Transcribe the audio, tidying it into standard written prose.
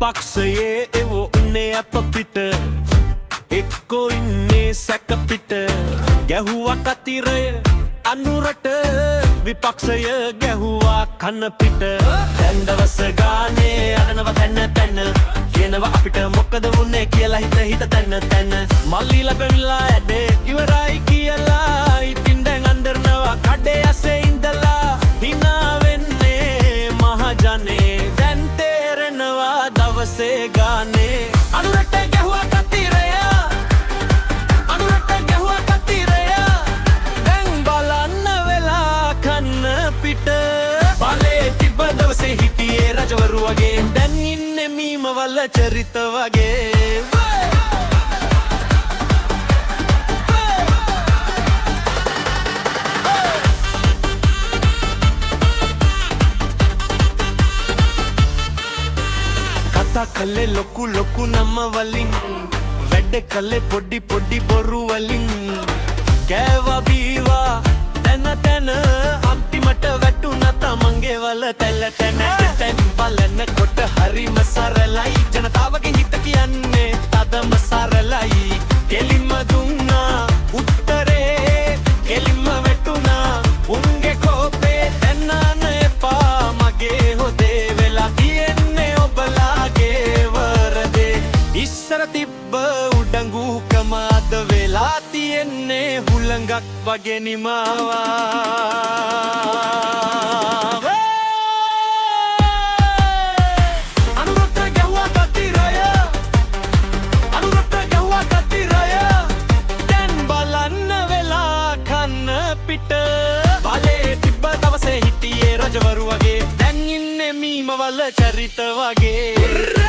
විපක්ෂයේ එවෝ ඉන්නේ අප පිට එක්කෝ ඉන්නේ සැක පිට ගැහුවා කතිරය අනුරට විපක්ෂය ගැහුවා කන පිට දැන් දවස ගානේ අඩනවා තැන්න කියනවා අපිට මොකද වුනේ කියලා හිත තැන්න මල්ලිලා පෙමිලා ඇඩේ ඉවරයි කියලා ඉතින් දැන් අnder කඩේ ඇසේ ඉඳලා hina වෙන්නේ මහජනේ දැන් තේරෙනවා දවසේ ගානේ අනුරට ගැහුවා කතිරය අනුරට ගැහුවා කතිරය දැන් බලන්න වෙලා කන්න පිට බලේ තිබ්බ දවසේ හිටියේ රජවරු වගේ දැන් ඉන්නේ මීමවල චරිත වගේ කතා කළේ ලොකු නම වලින් වැඩ කළේ පොඩි බොරු වලින් කෑවා බීවා තැන අන්තිමට වැටුණා තමන්ගේ වල තැන් බලන කොට හරිම සරලයි ජනතාවගේ හිත කියන්නේ තදම සරලයි කෙලින්ම දුන්නා උත්තරේ කෙලින්ම වැටුණා උන්ගේ කෝපේ තැන්නන එපා මගේ හොදේ වෙලා තියෙන්නේ ඔබලාගේ වරදේ ඉස්සර තිබ්බ උඩඟුකම අද වෙලා තියෙන්නේ හුළඟක් වගේ නිමාවා බලේ තිබ්බ දවසේ හිටියේ රජවරු වගේ දැන් ඉන්නේ මීමවල චරිත වගේ